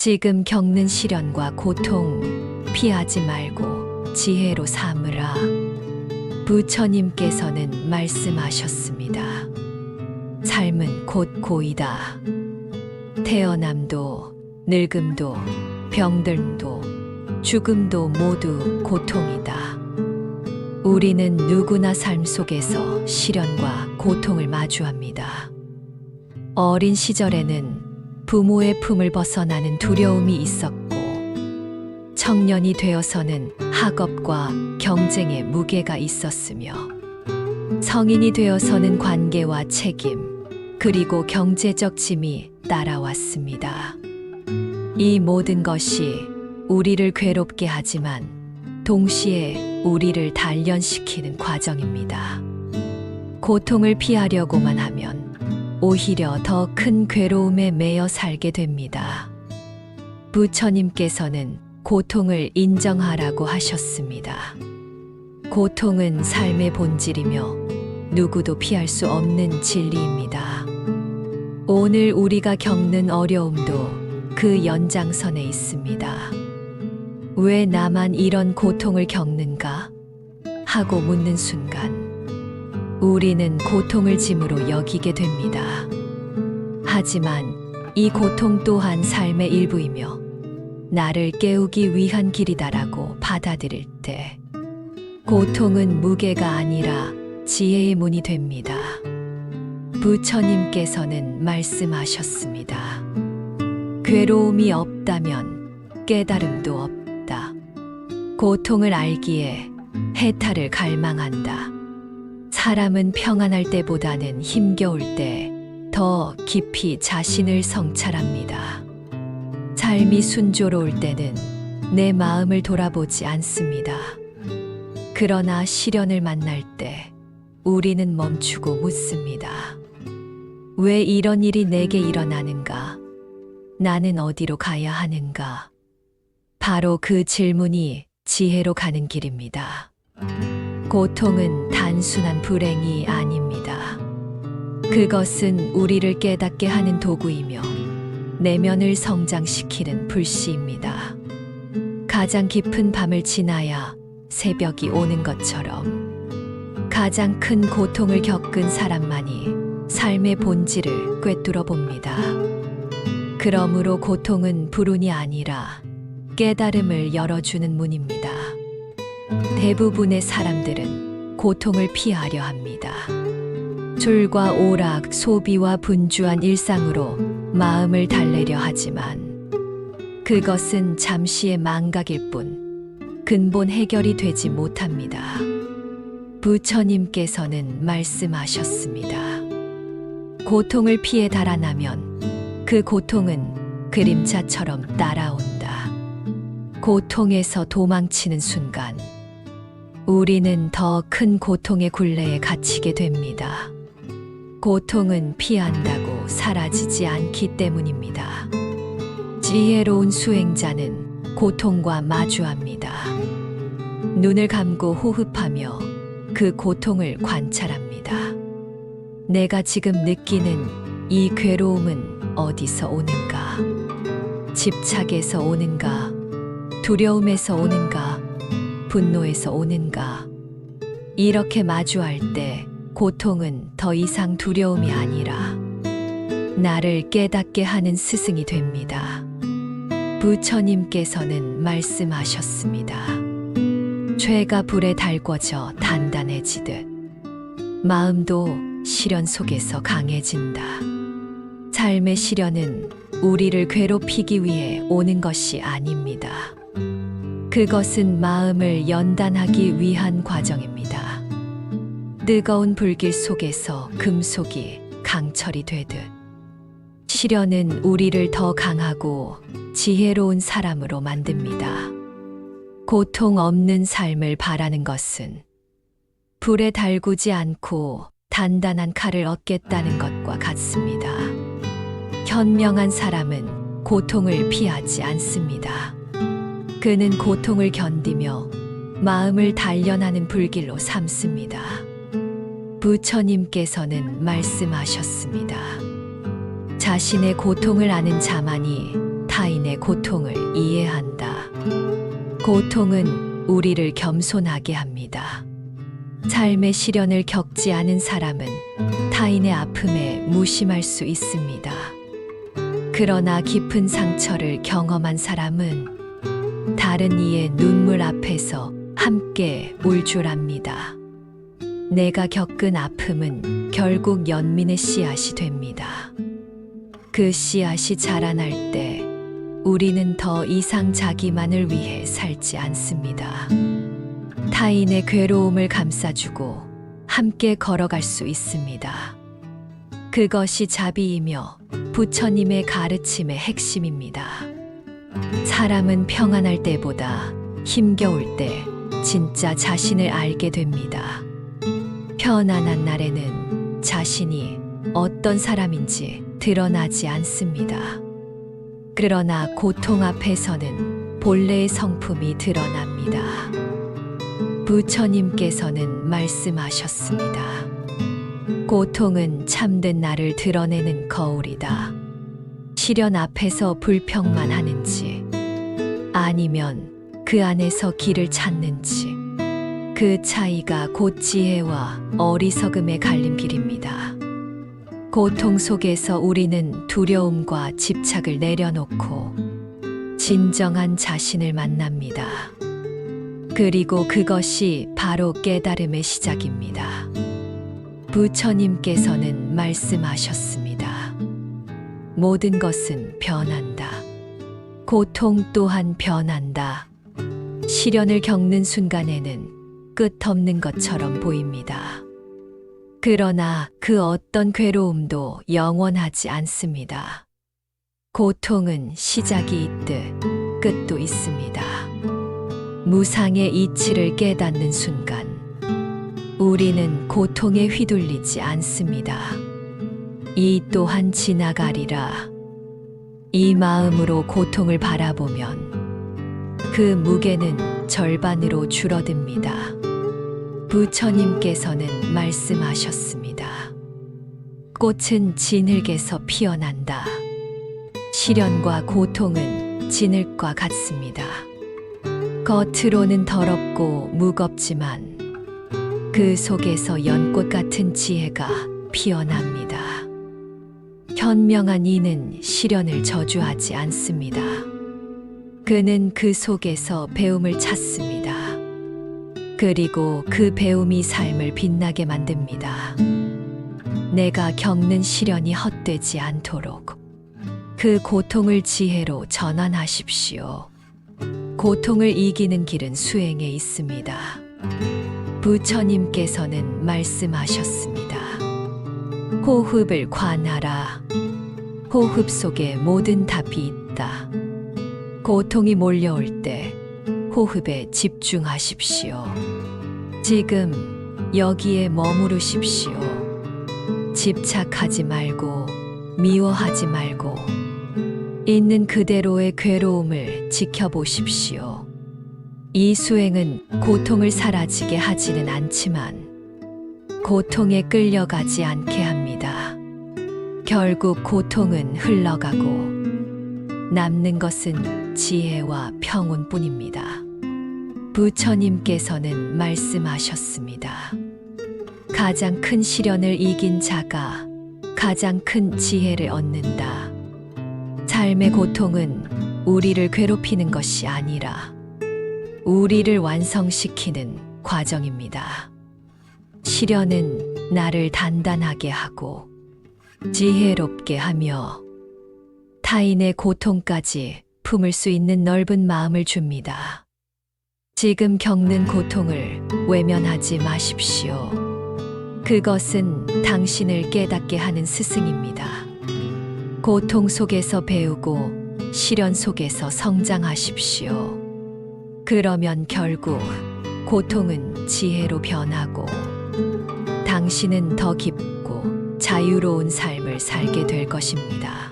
지금 겪는 시련과 고통 피하지 말고 지혜로 삼으라. 부처님께서는 말씀하셨습니다. 삶은 곧 고이다. 태어남도, 늙음도, 병들도, 죽음도 모두 고통이다. 우리는 누구나 삶 속에서 시련과 고통을 마주합니다. 어린 시절에는 부모의 품을 벗어나는 두려움이 있었고, 청년이 되어서는 학업과 경쟁의 무게가 있었으며, 성인이 되어서는 관계와 책임, 그리고 경제적 짐이 따라왔습니다. 이 모든 것이 우리를 괴롭게 하지만 동시에 우리를 단련시키는 과정입니다. 고통을 피하려고만 하면 오히려 더 큰 괴로움에 매여 살게 됩니다. 부처님께서는 고통을 인정하라고 하셨습니다. 고통은 삶의 본질이며 누구도 피할 수 없는 진리입니다. 오늘 우리가 겪는 어려움도 그 연장선에 있습니다. 왜 나만 이런 고통을 겪는가? 하고 묻는 순간 우리는 고통을 짐으로 여기게 됩니다. 하지만 이 고통 또한 삶의 일부이며 나를 깨우기 위한 길이다라고 받아들일 때 고통은 무게가 아니라 지혜의 문이 됩니다. 부처님께서는 말씀하셨습니다. 괴로움이 없다면 깨달음도 없다. 고통을 알기에 해탈을 갈망한다. 사람은 평안할 때보다는 힘겨울 때 더 깊이 자신을 성찰합니다. 삶이 순조로울 때는 내 마음을 돌아보지 않습니다. 그러나 시련을 만날 때 우리는 멈추고 묻습니다. 왜 이런 일이 내게 일어나는가? 나는 어디로 가야 하는가? 바로 그 질문이 지혜로 가는 길입니다. 고통은 단순한 불행이 아닙니다. 그것은 우리를 깨닫게 하는 도구이며 내면을 성장시키는 불씨입니다. 가장 깊은 밤을 지나야 새벽이 오는 것처럼 가장 큰 고통을 겪은 사람만이 삶의 본질을 꿰뚫어 봅니다. 그러므로 고통은 불운이 아니라 깨달음을 열어주는 문입니다. 대부분의 사람들은 고통을 피하려 합니다. 졸과 오락, 소비와 분주한 일상으로 마음을 달래려 하지만 그것은 잠시의 망각일 뿐 근본 해결이 되지 못합니다. 부처님께서는 말씀하셨습니다. 고통을 피해 달아나면 그 고통은 그림자처럼 따라온다. 고통에서 도망치는 순간 우리는 더 큰 고통의 굴레에 갇히게 됩니다. 고통은 피한다고 사라지지 않기 때문입니다. 지혜로운 수행자는 고통과 마주합니다. 눈을 감고 호흡하며 그 고통을 관찰합니다. 내가 지금 느끼는 이 괴로움은 어디서 오는가? 집착에서 오는가? 두려움에서 오는가? 분노에서 오는가? 이렇게 마주할 때 고통은 더 이상 두려움이 아니라 나를 깨닫게 하는 스승이 됩니다. 부처님께서는 말씀하셨습니다. 죄가 불에 달궈져 단단해지듯 마음도 시련 속에서 강해진다. 삶의 시련은 우리를 괴롭히기 위해 오는 것이 아닙니다. 그것은 마음을 연단하기 위한 과정입니다. 뜨거운 불길 속에서 금속이 강철이 되듯 시련은 우리를 더 강하고 지혜로운 사람으로 만듭니다. 고통 없는 삶을 바라는 것은 불에 달구지 않고 단단한 칼을 얻겠다는 것과 같습니다. 현명한 사람은 고통을 피하지 않습니다. 그는 고통을 견디며 마음을 단련하는 불길로 삼습니다. 부처님께서는 말씀하셨습니다. 자신의 고통을 아는 자만이 타인의 고통을 이해한다. 고통은 우리를 겸손하게 합니다. 삶의 시련을 겪지 않은 사람은 타인의 아픔에 무심할 수 있습니다. 그러나 깊은 상처를 경험한 사람은 다른 이의 눈물 앞에서 함께 울 줄 압니다. 내가 겪은 아픔은 결국 연민의 씨앗이 됩니다. 그 씨앗이 자라날 때 우리는 더 이상 자기만을 위해 살지 않습니다. 타인의 괴로움을 감싸주고 함께 걸어갈 수 있습니다. 그것이 자비이며 부처님의 가르침의 핵심입니다. 사람은 평안할 때보다 힘겨울 때 진짜 자신을 알게 됩니다. 편안한 날에는 자신이 어떤 사람인지 드러나지 않습니다. 그러나 고통 앞에서는 본래의 성품이 드러납니다. 부처님께서는 말씀하셨습니다. 고통은 참된 나를 드러내는 거울이다. 시련 앞에서 불평만 하는지 아니면 그 안에서 길을 찾는지 그 차이가 곧 지혜와 어리석음의 갈림길입니다. 고통 속에서 우리는 두려움과 집착을 내려놓고 진정한 자신을 만납니다. 그리고 그것이 바로 깨달음의 시작입니다. 부처님께서는 말씀하셨습니다. 모든 것은 변한다. 고통 또한 변한다. 시련을 겪는 순간에는 끝없는 것처럼 보입니다. 그러나 그 어떤 괴로움도 영원하지 않습니다. 고통은 시작이 있듯 끝도 있습니다. 무상의 이치를 깨닫는 순간 우리는 고통에 휘둘리지 않습니다. 이 또한 지나가리라. 이 마음으로 고통을 바라보면 그 무게는 절반으로 줄어듭니다. 부처님께서는 말씀하셨습니다. 꽃은 진흙에서 피어난다. 시련과 고통은 진흙과 같습니다. 겉으로는 더럽고 무겁지만 그 속에서 연꽃 같은 지혜가 피어납니다. 현명한 이는 시련을 저주하지 않습니다. 그는 그 속에서 배움을 찾습니다. 그리고 그 배움이 삶을 빛나게 만듭니다. 내가 겪는 시련이 헛되지 않도록 그 고통을 지혜로 전환하십시오. 고통을 이기는 길은 수행에 있습니다. 부처님께서는 말씀하셨습니다. 호흡을 관하라. 호흡 속에 모든 답이 있다. 고통이 몰려올 때 호흡에 집중하십시오. 지금 여기에 머무르십시오. 집착하지 말고 미워하지 말고 있는 그대로의 괴로움을 지켜보십시오. 이 수행은 고통을 사라지게 하지는 않지만 고통에 끌려가지 않게 합니다. 결국 고통은 흘러가고 남는 것은 지혜와 평온뿐입니다. 부처님께서는 말씀하셨습니다. 가장 큰 시련을 이긴 자가 가장 큰 지혜를 얻는다. 삶의 고통은 우리를 괴롭히는 것이 아니라 우리를 완성시키는 과정입니다. 시련은 나를 단단하게 하고 지혜롭게 하며 타인의 고통까지 품을 수 있는 넓은 마음을 줍니다. 지금 겪는 고통을 외면하지 마십시오. 그것은 당신을 깨닫게 하는 스승입니다. 고통 속에서 배우고 시련 속에서 성장하십시오. 그러면 결국 고통은 지혜로 변하고 당신은 더 깊고 자유로운 삶을 살게 될 것입니다.